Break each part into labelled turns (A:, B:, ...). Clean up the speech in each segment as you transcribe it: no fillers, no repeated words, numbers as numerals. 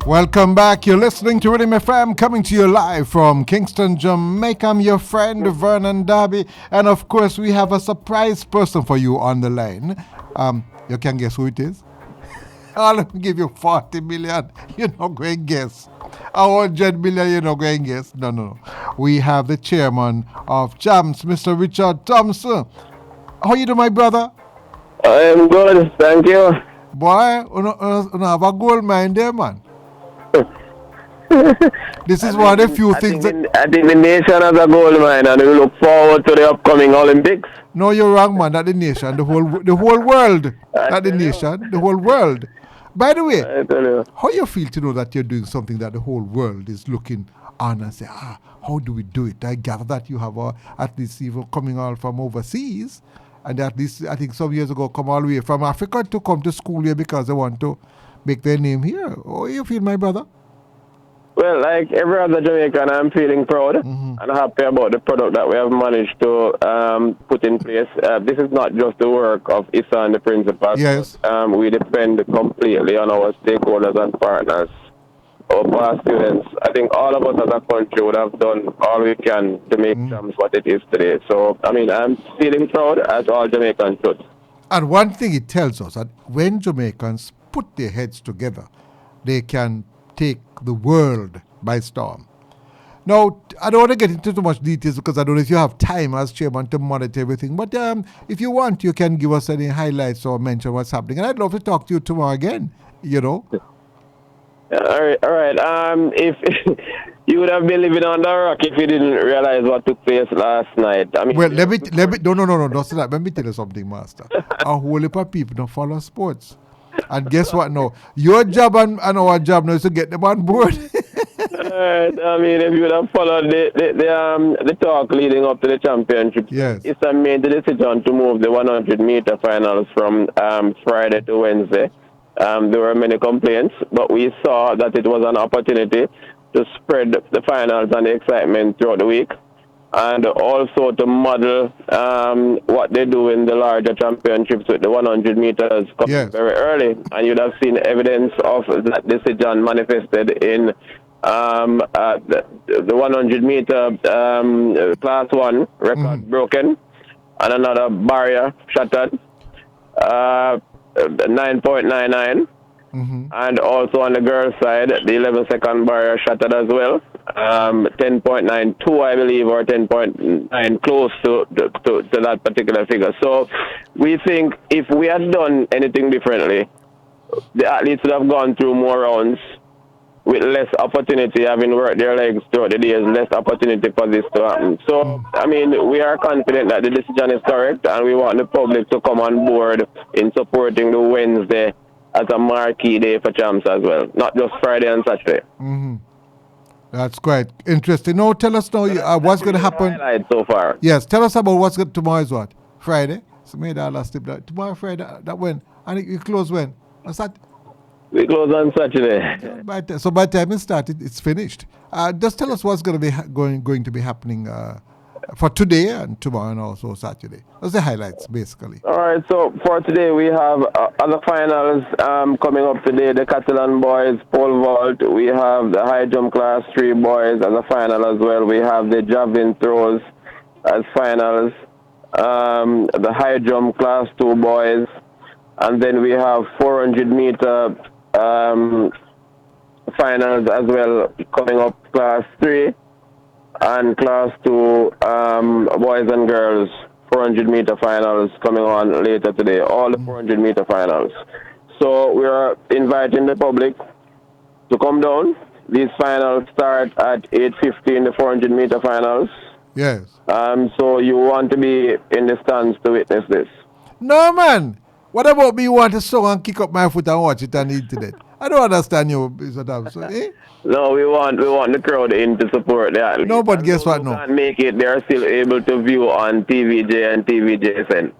A: Welcome back. You're listening to Rhythm FM, coming to you live from Kingston, Jamaica. I'm your friend, Vernon Darby. And of course, we have a surprise person for you on the line. You can guess who it is? I'll give you 40 million. You're not going to guess. 100 million, you're not going to guess. No. We have the chairman of Jams, Mr. Richard Thompson. How you doing, my brother?
B: I am good, thank you.
A: Boy, you have a gold mine there, man. This is one of the few things
B: I think the nation has a gold mine, and we look forward to the upcoming Olympics.
A: No, you're wrong, man. Not the nation, the whole world. Not the nation, the whole world. By the way, how you feel to know that you're doing something that the whole world is looking on and say, how do we do it? I gather that you have at least even coming all from overseas, and at least I think some years ago come all the way from Africa to come to school here because they want to make their name here. How you feel, my brother?
B: Well, like every other Jamaican, I'm feeling proud and happy about the product that we have managed to put in place. This is not just the work of Issa and the principals.
A: Yes.
B: We depend completely on our stakeholders and partners, our past students. I think all of us as a country would have done all we can to make Jams what it is today. So, I'm feeling proud as all Jamaicans should.
A: And one thing it tells us that when Jamaicans put their heads together, they can take the world by storm. Now, I don't want to get into too much details because I don't know if you have time as chairman to monitor everything. But if you want, you can give us any highlights or mention what's happening. And I'd love to talk to you tomorrow again, you know.
B: All right. If you would have been living on the rock if you didn't realize what took place last night.
A: Well, let me. No. Don't say that. Let me tell you something, Master. A whole heap of people don't follow sports. And guess what now? Your job and our job now is to get them on board.
B: Alright, if you would have followed the talk leading up to the championship,
A: yes.
B: It's made the decision to move the 100-meter finals from Friday to Wednesday. There were many complaints, but we saw that it was an opportunity to spread the finals and the excitement throughout the week, and also to model what they do in the larger championships with the 100 meters coming very early. And you'd have seen evidence of that decision manifested in the 100 meter class 1 record broken and another barrier shattered, 9.99. And also on the girls' side, the 11-second barrier shattered as well. 10.92, I believe, or 10.9, close to that particular figure. So we think if we had done anything differently, the athletes would have gone through more rounds with less opportunity, having worked their legs throughout the days, less opportunity for this to happen. So, we are confident that the decision is correct, and we want the public to come on board in supporting the Wednesday as a marquee day for Champs as well, not just Friday and Saturday.
A: That's quite interesting. Now, tell us now what's going to happen.
B: So far.
A: Yes, tell us about what's going tomorrow is what? Friday? So maybe that last tip. Tomorrow, Friday, that when? And you close when?
B: We close on Saturday.
A: So by the time it started, it's finished. Just tell us what's going to be going to be happening for today and tomorrow and also Saturday. Those are the highlights, basically.
B: All right, so for today we have other finals coming up today. The Catalan boys pole vault. We have the high jump class 3 boys as a final as well. We have the javelin throws as finals. The high jump class 2 boys. And then we have 400 meter finals as well coming up, class 3 and class 2 boys and girls 400 meter finals coming on later today, all the 400 meter finals. So we are inviting the public to come down. These finals start at 8:50 in the 400 meter finals.
A: Yes.
B: So you want to be in the stands to witness this.
A: No, man. What about me? You want to song and kick up my foot and watch it on the internet? I don't understand you, Mr. Thompson.
B: No, we want the crowd in to support the athletes.
A: No, but guess what? No.
B: Can't make it. They are still able to view on TVJ and TVJSN.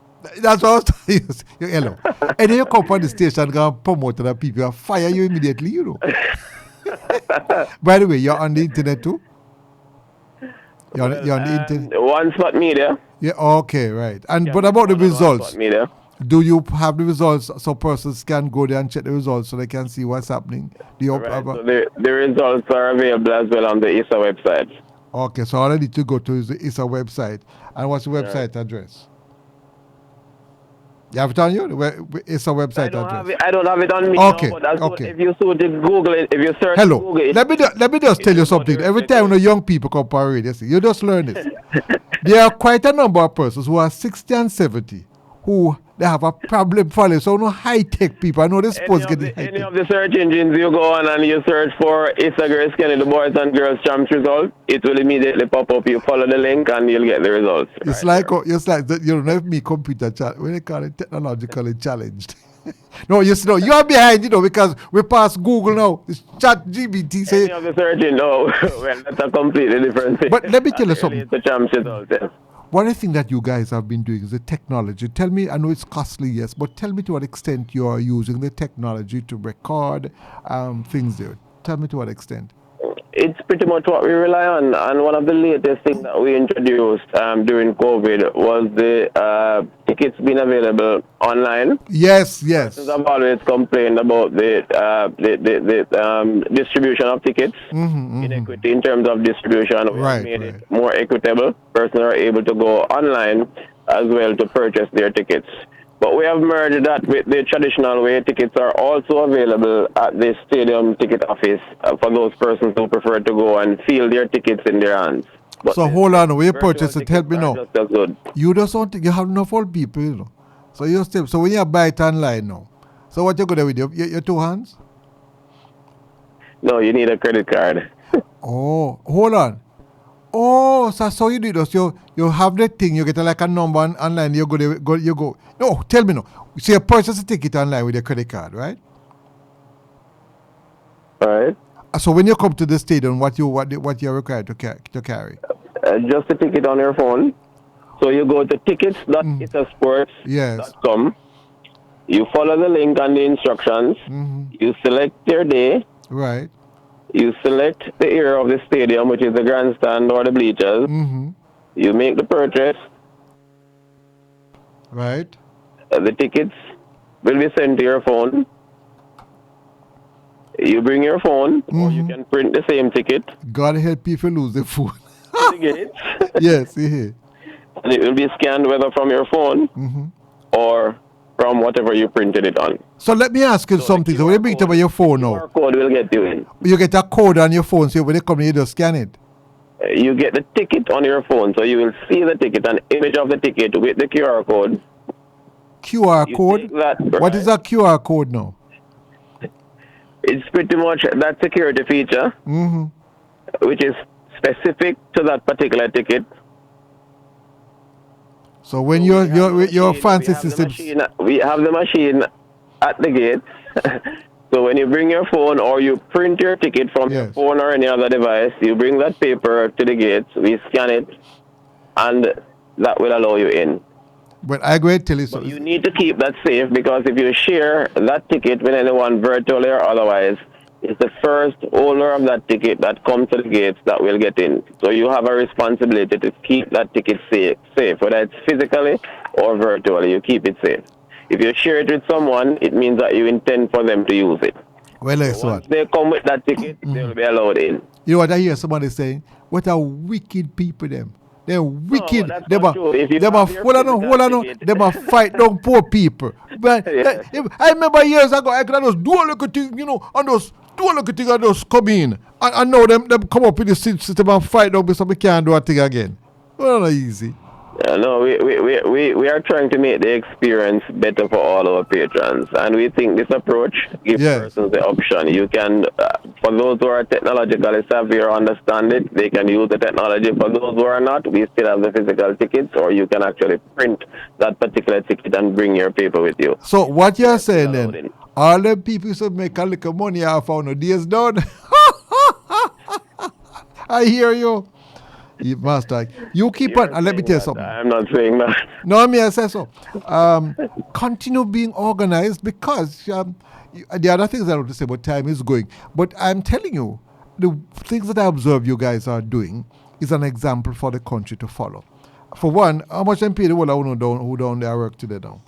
A: That's what I was telling you. Hello. And then you come on the station and go and promote the people and fire you immediately, you know. By the way, you're on the internet too? You're on the internet?
B: One Spot Media.
A: Yeah, okay, right. And but about the results.
B: Media.
A: Do you have the results so persons can go there and check the results so they can see what's happening? Do you
B: Right. So the results are available as well on the ISA website.
A: Okay, so all I need to go to is the ISA website. And what's the website address? You have it on you? ISA website address.
B: I don't have it on me.
A: Okay.
B: Now, but
A: Okay.
B: if you Google it, if you search
A: Hello.
B: Google it,
A: Let me just tell you something. Every time the young people come on radio, you just learn this. There are quite a number of persons who are 60 and 70 who they have a problem following. So no high-tech people. I know this sports getting high-tech.
B: Any of the search engines you go on and you search for ISA Grace Kelly, the boys and girls champs result, it will immediately pop up. You follow the link and you'll get the results.
A: It's like you know me computer when they call it technologically challenged. No, you are behind, because we pass Google now. It's Chat GBT say.
B: Any of the searching, no, well, that's a completely different thing.
A: But let me tell you something.
B: It's the champs result, yes.
A: One of the things that you guys have been doing is the technology. Tell me, I know it's costly, yes, but tell me to what extent you are using the technology to record things there. Tell me to what extent.
B: It's pretty much what we rely on. And one of the latest things that we introduced during COVID was the tickets being available online.
A: Yes.
B: I've always complained about the distribution of tickets, inequity in terms of distribution. We have made it more equitable. Persons are able to go online as well to purchase their tickets. But we have merged that with the traditional way. Tickets are also available at the stadium ticket office for those persons who prefer to go and feel their tickets in their hands. But
A: so hold on, when you purchase it, help me now.
B: Just as good.
A: You just don't think you have enough old people, So you still, so when you buy it online now, so what you going to do with your two hands?
B: No, you need a credit card.
A: Oh, hold on. Oh, so you do this. You have the thing. You get like a number online. You go. No, tell me no. So you purchase a ticket online with your credit card, right?
B: Right.
A: So when you come to the stadium, what you're required to carry?
B: Just a ticket on your phone. So you go to tickets.itasports.com. You follow the link and the instructions. You select your day.
A: Right.
B: You select the area of the stadium, which is the grandstand or the bleachers. You make the purchase.
A: Right.
B: The tickets will be sent to your phone. You bring your phone, or you can print the same ticket.
A: God help you if you lose the phone.
B: Yes.
A: Yeah.
B: And it will be scanned whether from your phone or from whatever you printed it on.
A: So let me ask you something. So when you bring it over your phone now,
B: QR code will get you in.
A: You get a code on your phone, so when they come in, you just scan it.
B: You get the ticket on your phone, so you will see the ticket, an image of the ticket with the QR code.
A: QR code? What is that QR code now?
B: It's pretty much that security feature, which is specific to that particular ticket.
A: So when your fancy system,
B: we have the machine at the gate. So when you bring your phone or you print your ticket from your phone or any other device, you bring that paper to the gate. We scan it, and that will allow you in.
A: But I go and tell you something.
B: You need to keep that safe, because if you share that ticket with anyone, virtually or otherwise, it's the first owner of that ticket that comes to the gates that will get in. So you have a responsibility to keep that ticket safe, whether it's physically or virtually. You keep it safe. If you share it with someone, it means that you intend for them to use it.
A: Well,
B: so once they come with that ticket, they will be allowed in.
A: You know what I hear somebody saying? What are wicked people them? They're wicked.
B: No,
A: they must fight down poor people. But I remember years ago, I could just do a little thing, and those do a little thing and just come in. And now them come up with the system and fight down because we can't do a thing again. Well, not easy.
B: No, we are trying to make the experience better for all our patrons, and we think this approach gives persons the option. You can, for those who are technologically savvy or understand it, they can use the technology. For those who are not, we still have the physical tickets, or you can actually print that particular ticket and bring your paper with you.
A: So what you're saying then, all the people who make a little money off on the days done. I hear you. You master, you keep on, and let me tell you something.
B: I'm not saying that.
A: No, I say so. Continue being organized, because the other things I want to say about time is going. But I'm telling you, the things that I observe you guys are doing is an example for the country to follow. For one, how much them pay the whole who down their work today now?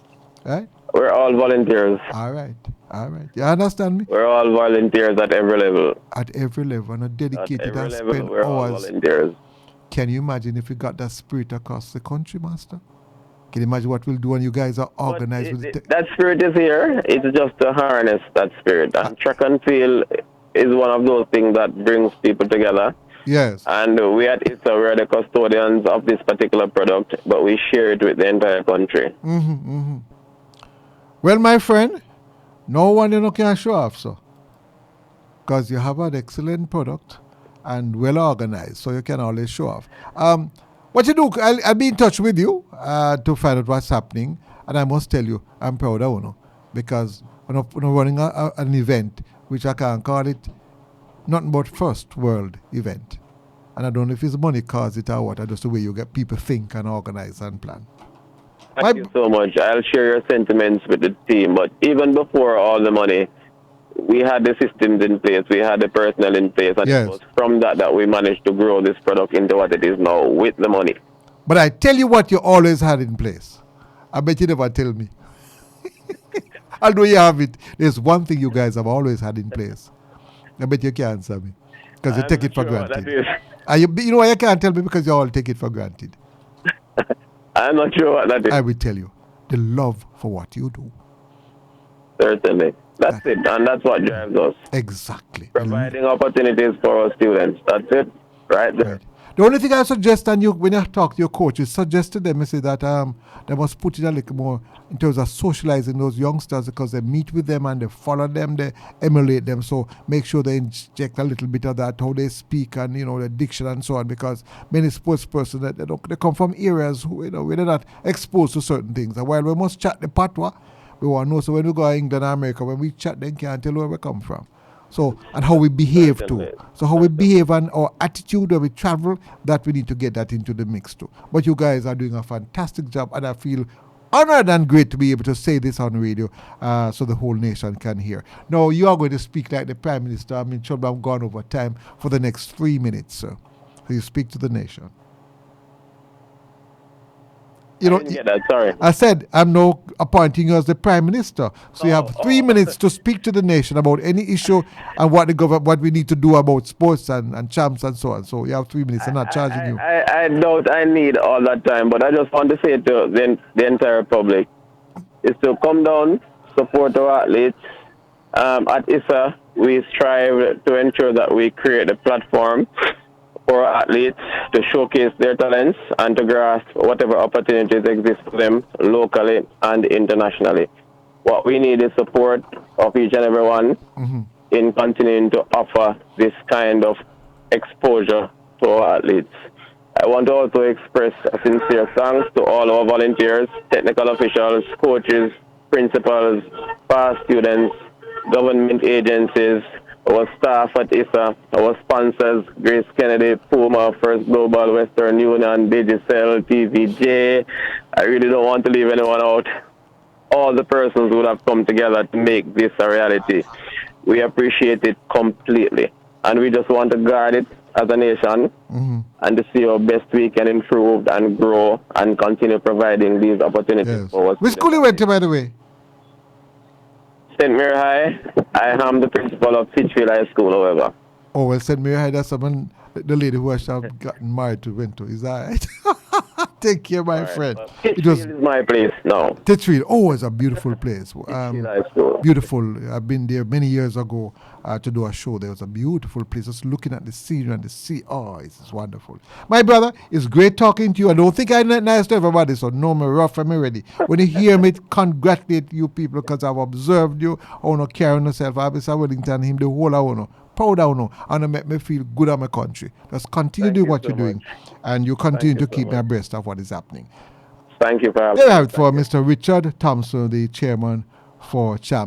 A: right?
B: We're all volunteers.
A: All right. All right. You understand me?
B: We're all volunteers at every level.
A: At every level, and are
B: At
A: dedicated
B: every
A: and
B: level,
A: spend
B: we're all
A: hours.
B: volunteers.
A: Can you imagine if we got that spirit across the country, Master? Can you imagine what we'll do when you guys are organized with
B: that spirit is here. It's just to harness that spirit. And track and field is one of those things that brings people together.
A: Yes.
B: And we at ISA, we're the custodians of this particular product, but we share it with the entire country.
A: Well, my friend, no one can show off, so. Because you have an excellent product and well organized, so you can always show off. What you do, I'll be in touch with you to find out what's happening. And I must tell you, I'm proud of you, because when I'm running an event, which I can call it nothing but first world event. And I don't know if it's money cause it or what, or just the way you get people think and organize and plan.
B: Thank you so much. I'll share your sentiments with the team. But even before all the money, we had the systems in place, we had the personnel in place, and
A: yes.
B: It was from that we managed to grow this product into what it is now with the money.
A: But I tell you what you always had in place. I bet you never tell me. Although you have it, there's one thing you guys have always had in place. I bet you can't answer me because you take it for granted. You know why you can't tell me? Because you all take it for granted.
B: I'm not sure what that is.
A: I will tell you. The love for what you do.
B: Certainly. That's it. And that's what drives us.
A: Exactly.
B: Providing opportunities for our students. That's it. Right there. Right.
A: The only thing I suggest, and when you talk to your coaches, suggest to them, say that they must put it a little more in terms of socializing those youngsters, because they meet with them and they follow them, they emulate them. So make sure they inject a little bit of that, how they speak and, the diction and so on, because many sports persons, they come from areas where they're not exposed to certain things. And while we must chat the patois, we want to know, so when we go to England and America, when we chat, they can't tell where we come from. So, and how we behave too. So how we behave and our attitude when we travel, that we need to get that into the mix too. But you guys are doing a fantastic job, and I feel honored and great to be able to say this on radio so the whole nation can hear. Now, you are going to speak like the Prime Minister. I'm in trouble, I'm gone over time for the next 3 minutes, sir. So you speak to the nation.
B: I didn't get that, sorry.
A: I said I'm now appointing you as the Prime Minister. So you have 3 minutes to speak to the nation about any issue and what what we need to do about sports and champs and so on. So you have 3 minutes. I'm not charging you.
B: I doubt I need all that time, but I just want to say to the entire public is to come down, support our athletes. At ISA, we strive to ensure that we create a platform for athletes to showcase their talents and to grasp whatever opportunities exist for them locally and internationally. What we need is support of each and every one in continuing to offer this kind of exposure to our athletes. I want to also express a sincere thanks to all our volunteers, technical officials, coaches, principals, past students, government agencies, our staff at ISA, our sponsors, Grace Kennedy, Puma, First Global, Western Union, Digicel, TVJ. I really don't want to leave anyone out. All the persons who have come together to make this a reality. We appreciate it completely. And we just want to guard it as a nation and to see how best we can improve and grow and continue providing these opportunities for us.
A: Which school you went to, by the way?
B: St. Mary High. I am the principal of Fitchfield High School, however.
A: Oh, well, St. Mary High, that's someone, the lady who I have gotten married to went to. Is that right? Take care, my friend.
B: Titchfield is my place now.
A: Titchfield, oh, it's a beautiful place. Beautiful. I've been there many years ago to do a show. There was a beautiful place. Just looking at the scenery and the sea. Oh, it's wonderful. My brother, it's great talking to you. I don't think I'm nice to everybody, so no, me rough and me ready. When you hear me, congratulate you people because I've observed you. I want to carry on yourself. I've been Wellington, him, the whole I want to. Proud of you, and it make me feel good at my country. Just continue doing what you're doing, and you continue to keep me abreast of what is happening.
B: Thank you for having
A: me. There we have it for Mr. Richard Thompson, the chairman for Champs.